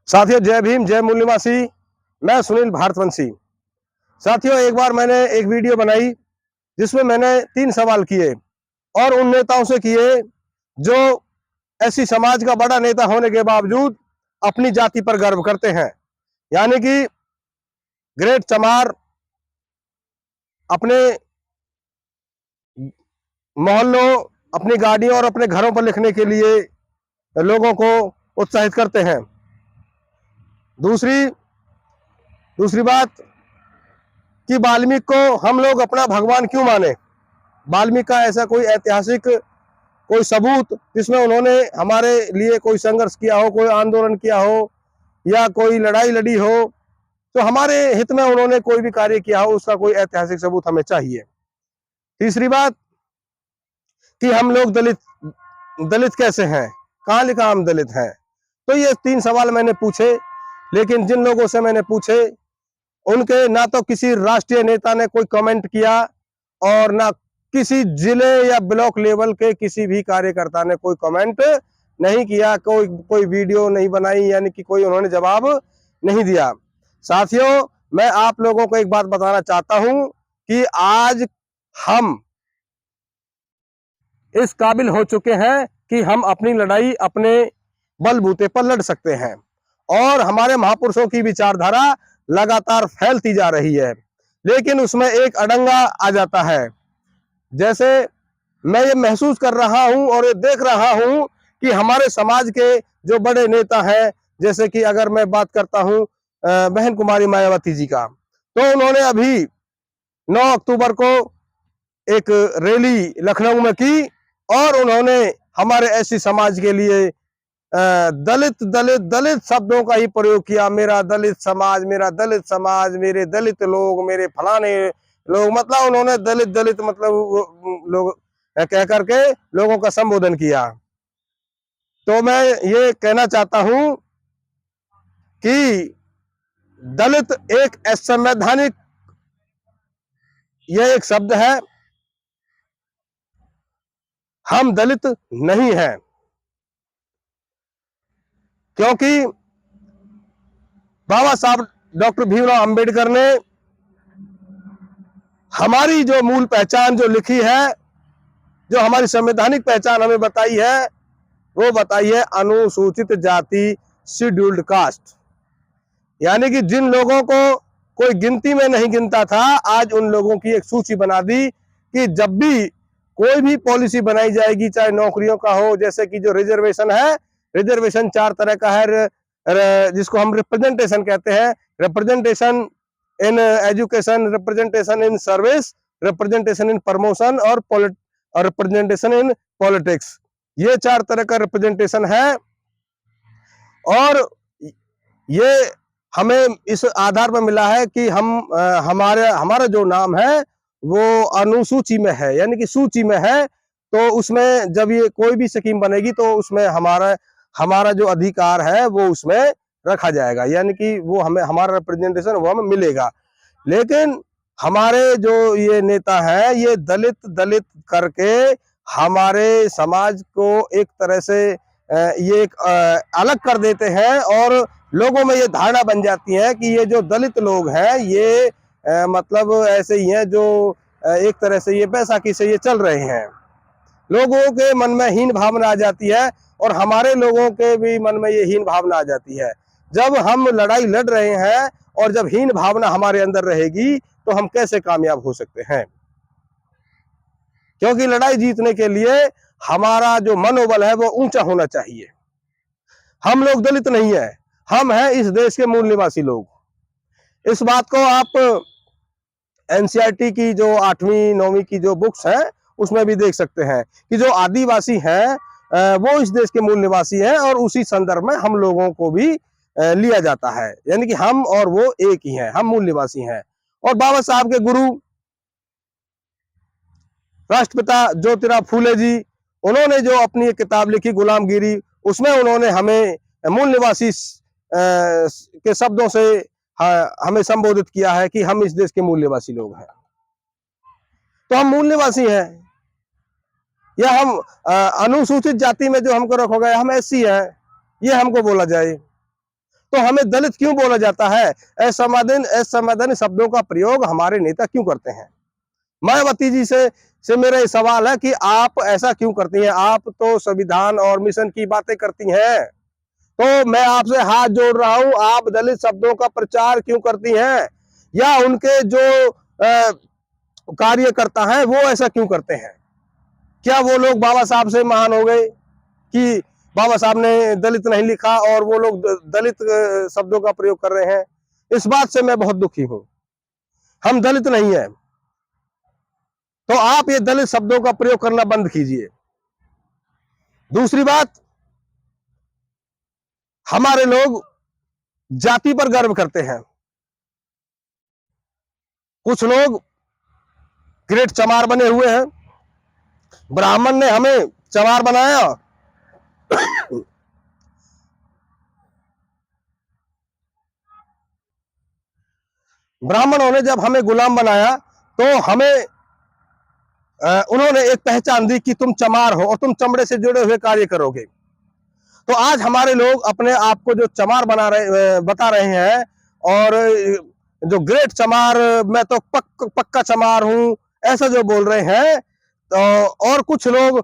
साथियों, जय भीम, जय मूल निवासी। मैं सुनील भारतवंशी। साथियों, एक बार मैंने एक वीडियो बनाई जिसमें मैंने 3 सवाल किए और उन नेताओं से किए जो ऐसी समाज का बड़ा नेता होने के बावजूद अपनी जाति पर गर्व करते हैं। यानी कि ग्रेट चमार अपने मोहल्लों, अपनी गाड़ियों और अपने घरों पर लिखने के लिए लोगों को उत्साहित करते हैं। दूसरी दूसरी बात कि वाल्मीकि को हम लोग अपना भगवान क्यों माने। वाल्मीकि का ऐसा कोई ऐतिहासिक कोई सबूत जिसमें उन्होंने हमारे लिए कोई संघर्ष किया हो, कोई आंदोलन किया हो या कोई लड़ाई लड़ी हो, तो हमारे हित में उन्होंने कोई भी कार्य किया हो, उसका कोई ऐतिहासिक सबूत हमें चाहिए। तीसरी बात कि हम लोग दलित दलित कैसे हैं, कहाँ लिखा हम दलित हैं। तो ये 3 सवाल मैंने पूछे, लेकिन जिन लोगों से मैंने पूछे उनके ना तो किसी राष्ट्रीय नेता ने कोई कमेंट किया और ना किसी जिले या ब्लॉक लेवल के किसी भी कार्यकर्ता ने कोई कमेंट नहीं किया, कोई वीडियो नहीं बनाई, यानी कि कोई उन्होंने जवाब नहीं दिया। साथियों, मैं आप लोगों को एक बात बताना चाहता हूं कि आज हम इस काबिल हो चुके हैं कि हम अपनी लड़ाई अपने बलबूते पर लड़ सकते हैं और हमारे महापुरुषों की विचारधारा लगातार फैलती जा रही है, लेकिन उसमें एक अड़ंगा आ जाता है। जैसे मैं ये महसूस कर रहा हूं और ये देख रहा हूं कि हमारे समाज के जो बड़े नेता हैं, जैसे कि अगर मैं बात करता हूं बहन कुमारी मायावती जी का, तो उन्होंने अभी 9 अक्टूबर को एक रैली लखनऊ में की और उन्होंने हमारे एससी समाज के लिए दलित दलित दलित शब्दों का ही प्रयोग किया। मेरा दलित समाज, मेरा दलित समाज, मेरे दलित लोग, मेरे फलाने लोग, मतलब उन्होंने दलित दलित मतलब लोग कह करके लोगों का संबोधन किया। तो मैं ये कहना चाहता हूं कि दलित एक असंवैधानिक यह एक शब्द है। हम दलित नहीं हैं, क्योंकि बाबा साहब डॉक्टर भीमराव अंबेडकर ने हमारी जो मूल पहचान जो लिखी है, जो हमारी संवैधानिक पहचान हमें बताई है, वो बताई है अनुसूचित जाति, शेड्यूल्ड कास्ट। यानी कि जिन लोगों को कोई गिनती में नहीं गिनता था, आज उन लोगों की एक सूची बना दी कि जब भी कोई भी पॉलिसी बनाई जाएगी, चाहे नौकरियों का हो, जैसे कि जो रिजर्वेशन है, रिजर्वेशन 4 तरह का है, जिसको हम रिप्रेजेंटेशन कहते हैं। Representation in education, representation in service, representation in promotion और रिप्रेजेंटेशन इन पॉलिटिक्स। ये 4 तरह का रिप्रेजेंटेशन है और ये हमें इस आधार पर मिला है कि हमारा जो नाम है वो अनुसूची में है, यानी कि सूची में है। तो उसमें जब ये कोई भी स्कीम बनेगी तो उसमें हमारा जो अधिकार है वो उसमें रखा जाएगा, यानी कि वो हमें हमारा रिप्रेजेंटेशन वो हमें मिलेगा। लेकिन हमारे जो ये नेता हैं, ये दलित दलित करके हमारे समाज को एक तरह से ये एक अलग कर देते हैं और लोगों में ये धारणा बन जाती है कि ये जो दलित लोग हैं ये मतलब ऐसे ही हैं जो एक तरह से ये बैसाखी से ये चल रहे हैं। लोगों के मन में हीन भावना आ जाती है और हमारे लोगों के भी मन में ये हीन भावना आ जाती है। जब हम लड़ाई लड़ रहे हैं और जब हीन भावना हमारे अंदर रहेगी तो हम कैसे कामयाब हो सकते हैं। क्योंकि लड़ाई जीतने के लिए हमारा जो मनोबल है वो ऊंचा होना चाहिए। हम लोग दलित नहीं है, हम हैं इस देश के मूल निवासी लोग। इस बात को आप एनसीईआरटी की जो 8वीं 9वीं की जो बुक्स हैं उसमें भी देख सकते हैं कि जो आदिवासी हैं वो इस देश के मूल निवासी हैं और उसी संदर्भ में हम लोगों को भी लिया जाता है, यानी कि हम और वो एक ही हैं, हम मूल निवासी हैं। और बाबा साहब के गुरु राष्ट्रपिता ज्योतिराव फूले जी, उन्होंने जो अपनी एक किताब लिखी गुलामगिरी, उसमें उन्होंने हमें मूल निवासी के शब्दों से हमें संबोधित किया है कि हम इस देश के मूल निवासी लोग हैं। तो हम मूल निवासी हैं या हम अनुसूचित जाति में जो हमको रखोगे हम एससी हैं, ये हमको बोला जाए। तो हमें दलित क्यों बोला जाता है? असंवैधानिक शब्दों का प्रयोग हमारे नेता क्यों करते हैं? मायावती जी से मेरा ये सवाल है कि आप ऐसा क्यों करती हैं? आप तो संविधान और मिशन की बातें करती हैं, तो मैं आपसे हाथ जोड़ रहा हूं, आप दलित शब्दों का प्रचार क्यों करती हैं? या उनके जो कार्यकर्ता हैं वो ऐसा क्यों करते हैं? क्या वो लोग बाबा साहब से महान हो गए कि बाबा साहब ने दलित नहीं लिखा और वो लोग दलित शब्दों का प्रयोग कर रहे हैं? इस बात से मैं बहुत दुखी हूं। हम दलित नहीं है, तो आप ये दलित शब्दों का प्रयोग करना बंद कीजिए। दूसरी बात, हमारे लोग जाति पर गर्व करते हैं। कुछ लोग ग्रेट चमार बने हुए हैं। ब्राह्मण ने हमें चमार बनाया, ब्राह्मणों ने जब हमें गुलाम बनाया तो हमें उन्होंने एक पहचान दी कि तुम चमार हो और तुम चमड़े से जुड़े हुए कार्य करोगे। तो आज हमारे लोग अपने आप को जो चमार बता रहे हैं, और जो ग्रेट चमार, मैं तो पक्का चमार हूं, ऐसा जो बोल रहे हैं। तो और कुछ लोग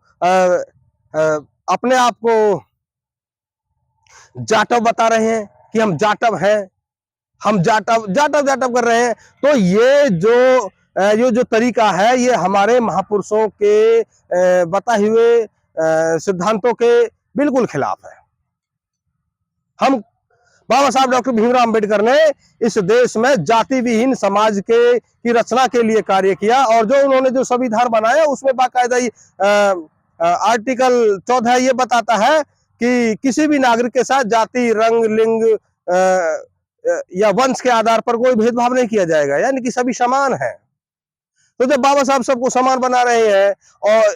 अपने आप को जाटव बता रहे हैं कि हम जाटव हैं, हम जाटव जाटव जाटव कर रहे हैं। तो ये जो तरीका है, ये हमारे महापुरुषों के बताए हुए सिद्धांतों के बिल्कुल खिलाफ है। हम बाबा साहब डॉक्टर भीमराव अंबेडकर ने इस देश में जाति विहीन समाज की रचना के लिए कार्य किया, और जो उन्होंने जो संविधान बनाया उसमें बाकायदा आर्टिकल 14 ये बताता है कि किसी भी नागरिक के साथ जाति, रंग, लिंग या वंश के आधार पर कोई भेदभाव नहीं किया जाएगा, यानी कि सभी समान हैं। तो जब बाबा साहब सबको समान बना रहे हैं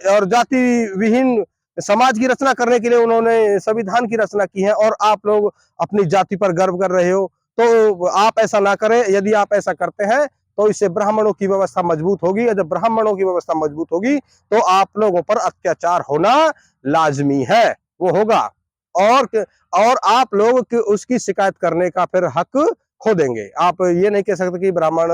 और जाति विहीन समाज की रचना करने के लिए उन्होंने संविधान की रचना की है, और आप लोग अपनी जाति पर गर्व कर रहे हो, तो आप ऐसा ना करें। यदि आप ऐसा करते हैं तो इससे ब्राह्मणों की व्यवस्था मजबूत होगी, और जब ब्राह्मणों की व्यवस्था मजबूत होगी तो आप लोगों पर अत्याचार होना लाजमी है, वो होगा। और आप लोग उसकी शिकायत करने का फिर हक खो देंगे। आप ये नहीं कह सकते कि ब्राह्मण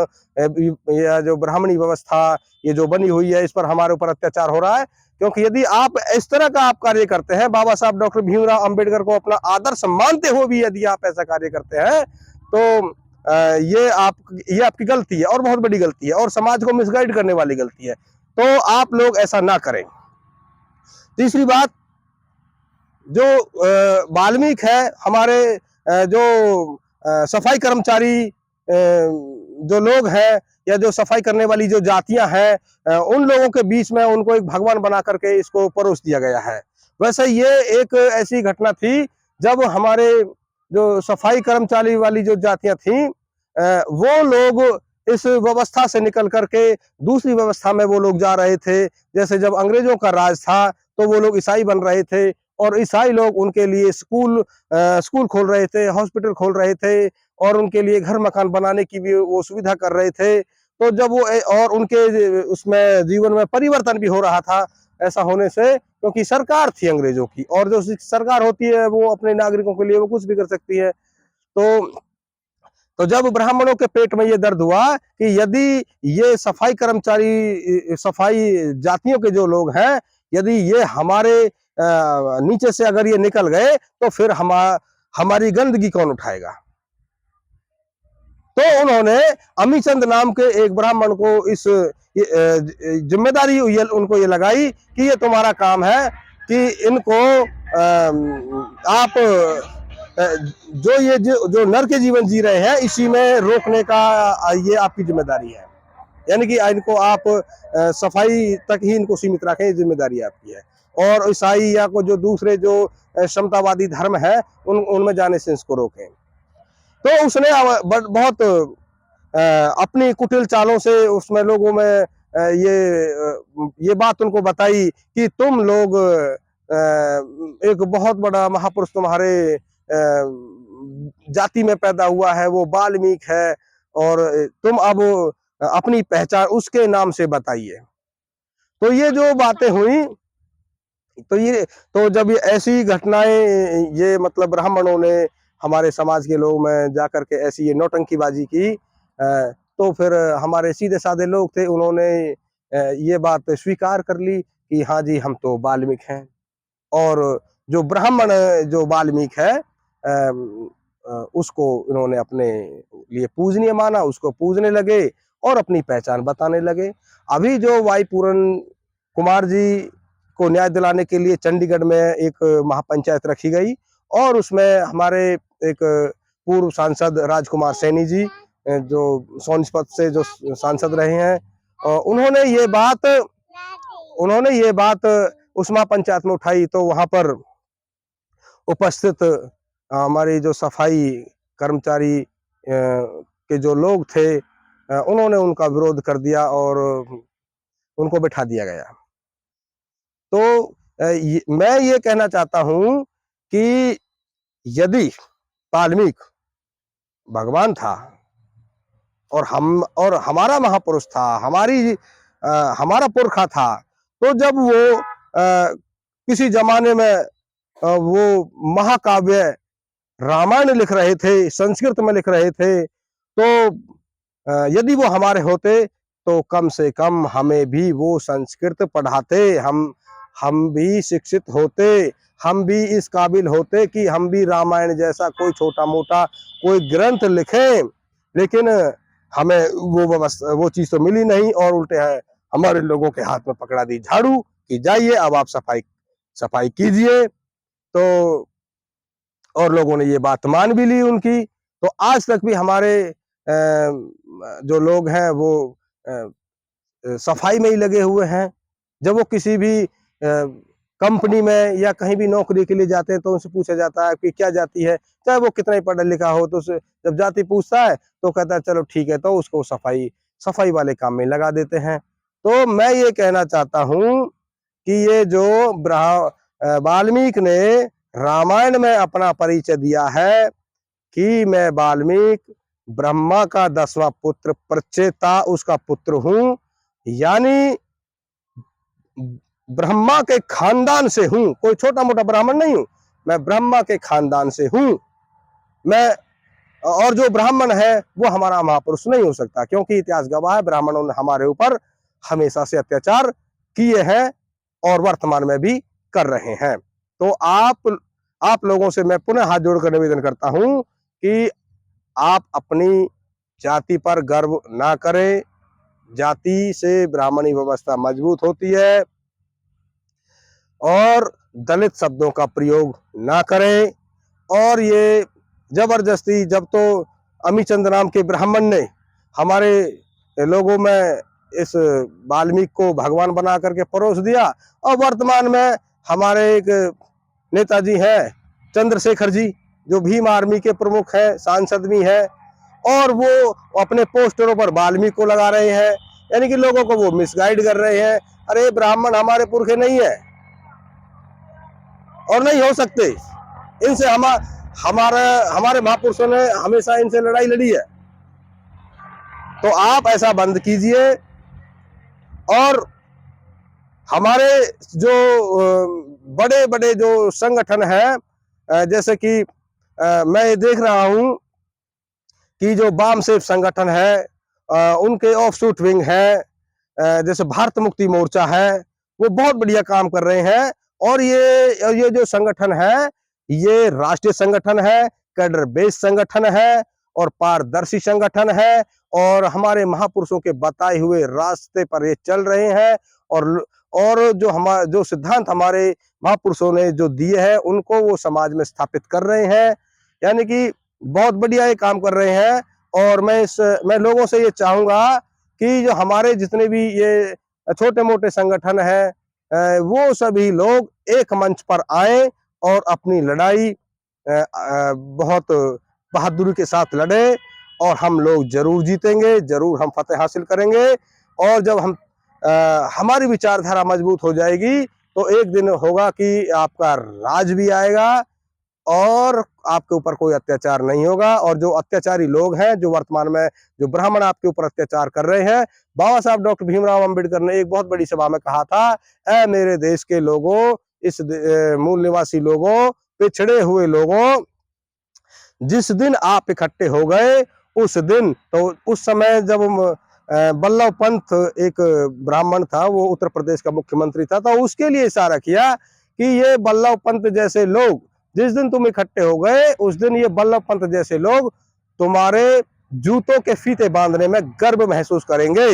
या जो ब्राह्मणी व्यवस्था ये जो बनी हुई है इस पर हमारे ऊपर अत्याचार हो रहा है, क्योंकि यदि आप इस तरह का आप कार्य करते हैं, बाबा साहब डॉक्टर भीमराव अंबेडकर को अपना आदर्श मानते हुए भी यदि आप ऐसा कार्य करते हैं, तो ये आपकी गलती है, और बहुत बड़ी गलती है, और समाज को मिसगाइड करने वाली गलती है। तो आप लोग ऐसा ना करें। तीसरी बात, जो वाल्मीकि है, हमारे जो सफाई कर्मचारी जो लोग हैं, या जो सफाई करने वाली जो जातियां हैं, उन लोगों के बीच में उनको एक भगवान बना करके इसको परोस दिया गया है। वैसे ये एक ऐसी घटना थी जब हमारे जो सफाई कर्मचारी वाली जो जातियां थी, वो लोग इस व्यवस्था से निकल करके दूसरी व्यवस्था में वो लोग जा रहे थे। जैसे जब अंग्रेजों का राज था तो वो लोग ईसाई बन रहे थे, और ईसाई लोग उनके लिए स्कूल खोल रहे थे, हॉस्पिटल खोल रहे थे, और उनके लिए घर मकान बनाने की भी वो सुविधा कर रहे थे। तो जब वो और उनके उसमें जीवन में परिवर्तन भी हो रहा था, ऐसा होने से, क्योंकि सरकार थी अंग्रेजों की, और जो सरकार होती है वो अपने नागरिकों के लिए वो कुछ भी कर सकती है। तो जब ब्राह्मणों के पेट में ये दर्द हुआ कि यदि ये सफाई कर्मचारी, सफाई जातियों के जो लोग हैं, यदि ये हमारे नीचे से अगर ये निकल गए तो फिर हमारी गंदगी कौन उठाएगा। तो उन्होंने अमीचंद नाम के एक ब्राह्मण को इस जिम्मेदारी उनको ये लगाई कि ये तुम्हारा काम है कि इनको आप जो नर के जीवन जी रहे हैं इसी में रोकने का ये आपकी जिम्मेदारी है, यानी कि इनको आप सफाई तक ही इनको सीमित रखें, ये जिम्मेदारी आपकी है। और ईसाई या को जो दूसरे जो समतावादी धर्म है उनमें जाने से इसको रोकें। तो उसने बहुत अपनी कुटिल चालों से उसमें लोगों में ये बात उनको बताई कि तुम लोग एक बहुत बड़ा महापुरुष तुम्हारे जाति में पैदा हुआ है, वो वाल्मीकि है, और तुम अब अपनी पहचान उसके नाम से बताइए। तो ये जो बातें हुई, तो जब ये ऐसी घटनाएं ये मतलब ब्राह्मणों ने हमारे समाज के लोग में जाकर के ऐसी ये नौटंकीबाजी की, तो फिर हमारे सीधे साधे लोग थे, उन्होंने ये बात स्वीकार कर ली कि हाँ जी, हम तो वाल्मीकि हैं। और जो ब्राह्मण जो वाल्मीकि है उसको इन्होंने अपने लिए पूजनीय माना, उसको पूजने लगे और अपनी पहचान बताने लगे। अभी जो वाई पूरन कुमार जी को न्याय दिलाने के लिए चंडीगढ़ में एक महापंचायत रखी गई और उसमें हमारे एक पूर्व सांसद राजकुमार सैनी जी, जो सोनीपत से जो सांसद रहे हैं, उन्होंने ये बात उस महापंचायत में उठाई। तो वहां पर उपस्थित हमारी जो सफाई कर्मचारी के जो लोग थे, उन्होंने उनका विरोध कर दिया और उनको बिठा दिया गया। तो मैं ये कहना चाहता हूं कि यदि वाल्मीकि भगवान था और हमारा महापुरुष था, हमारा पुरखा था, तो जब वो किसी जमाने में वो महाकाव्य रामायण लिख रहे थे, संस्कृत में लिख रहे थे, तो यदि वो हमारे होते तो कम से कम हमें भी वो संस्कृत पढ़ाते, हम भी शिक्षित होते, हम भी इस काबिल होते कि हम भी रामायण जैसा कोई छोटा मोटा कोई ग्रंथ लिखें। लेकिन हमें वो चीज तो मिली नहीं और उल्टे है हमारे लोगों के हाथ में पकड़ा दी झाड़ू कि जाइए अब आप सफाई कीजिए। तो और लोगों ने ये बात मान भी ली उनकी। तो आज तक भी हमारे जो लोग हैं वो सफाई में ही लगे हुए हैं। जब वो किसी भी कंपनी में या कहीं भी नौकरी के लिए जाते हैं तो उनसे पूछा जाता है कि क्या जाति है, चाहे वो कितना ही पढ़ा लिखा हो, तो जब जाति पूछता है तो कहता है चलो ठीक है, तो उसको सफाई वाले काम में लगा देते हैं। तो मैं ये कहना चाहता हूं कि ये जो वाल्मीकि ने रामायण में अपना परिचय दिया है कि मैं वाल्मीकि ब्रह्मा का 10वां पुत्र प्रचेता उसका पुत्र हूं, यानी ब्रह्मा के खानदान से हूं, कोई छोटा मोटा ब्राह्मण नहीं हूं, मैं ब्रह्मा के खानदान से हूं। मैं और जो ब्राह्मण है वो हमारा महापुरुष नहीं हो सकता, क्योंकि इतिहास गवाह है ब्राह्मणों ने हमारे ऊपर हमेशा से अत्याचार किए हैं और वर्तमान में भी कर रहे हैं। तो आप लोगों से मैं पुनः हाथ जोड़कर निवेदन करता हूं कि आप अपनी जाति पर गर्व ना करें। जाति से ब्राह्मणी व्यवस्था मजबूत होती है और दलित शब्दों का प्रयोग ना करें। और ये जबरदस्ती, जब तो अमीचंद नाम के ब्राह्मण ने हमारे लोगों में इस वाल्मीकि को भगवान बना करके परोस दिया, और वर्तमान में हमारे एक नेताजी हैं चंद्रशेखर जी, जो भीम आर्मी के प्रमुख हैं, सांसद भी हैं, और वो अपने पोस्टरों पर वाल्मीकि को लगा रहे हैं, यानी कि लोगों को वो मिसगाइड कर रहे हैं। अरे ब्राह्मण हमारे पुरखे नहीं है और नहीं हो सकते, इनसे हमारे महापुरुषों ने हमेशा इनसे लड़ाई लड़ी है। तो आप ऐसा बंद कीजिए। और हमारे जो बड़े बड़े जो संगठन हैं, जैसे कि मैं देख रहा हूं कि जो वाम सेफ संगठन है, उनके ऑफशूट विंग है, जैसे भारत मुक्ति मोर्चा है, वो बहुत बढ़िया काम कर रहे हैं। और ये जो संगठन है ये राष्ट्रीय संगठन है, कैडर बेस्ड संगठन है और पारदर्शी संगठन है, और हमारे महापुरुषों के बताए हुए रास्ते पर ये चल रहे हैं। और जो सिद्धांत हमारे महापुरुषों ने जो दिए हैं उनको वो समाज में स्थापित कर रहे हैं, यानी कि बहुत बढ़िया ये काम कर रहे हैं। और मैं लोगों से ये चाहूंगा कि जो हमारे जितने भी ये छोटे मोटे संगठन हैं, वो सभी लोग एक मंच पर आए और अपनी लड़ाई बहुत बहादुरी के साथ लड़े, और हम लोग जरूर जीतेंगे, जरूर हम फतेह हासिल करेंगे। और जब हमारी विचारधारा मजबूत हो जाएगी तो एक दिन होगा कि आपका राज भी आएगा और आपके ऊपर कोई अत्याचार नहीं होगा। और जो अत्याचारी लोग हैं, जो वर्तमान में जो ब्राह्मण आपके ऊपर अत्याचार कर रहे हैं, बाबा साहब डॉक्टर भीमराव अंबेडकर ने एक बहुत बड़ी सभा में कहा था, ऐ मेरे देश के लोगों, इस मूल निवासी लोगों, पिछड़े हुए लोगों, जिस दिन आप इकट्ठे हो गए उस दिन, तो उस समय जब बल्लभ पंत एक ब्राह्मण था, वो उत्तर प्रदेश का मुख्यमंत्री था, तो उसके लिए इशारा किया कि ये बल्लभ पंत जैसे लोग, जिस दिन तुम इकट्ठे हो गए उस दिन ये बल्लभ पंत जैसे लोग तुम्हारे जूतों के फीते बांधने में गर्व महसूस करेंगे।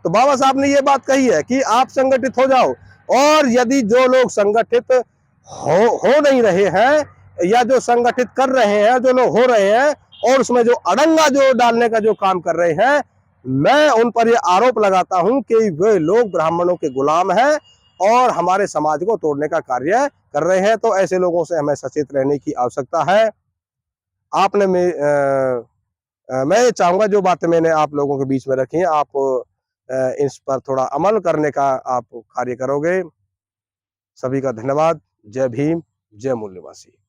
तो बाबा साहब ने ये बात कही है कि आप संगठित हो जाओ, और यदि जो लोग संगठित हो नहीं रहे हैं, या जो संगठित कर रहे हैं, जो लोग हो रहे हैं और उसमें जो अड़ंगा जो डालने का जो काम कर रहे हैं, मैं उन पर ये आरोप लगाता हूं कि वे लोग ब्राह्मणों के गुलाम हैं और हमारे समाज को तोड़ने का कार्य कर रहे हैं। तो ऐसे लोगों से हमें सचेत रहने की आवश्यकता है। आपने मैं ये चाहूंगा, जो बातें मैंने आप लोगों के बीच में रखी हैं, आप इस पर थोड़ा अमल करने का आप कार्य करोगे। सभी का धन्यवाद। जय भीम, जय मूल निवासी।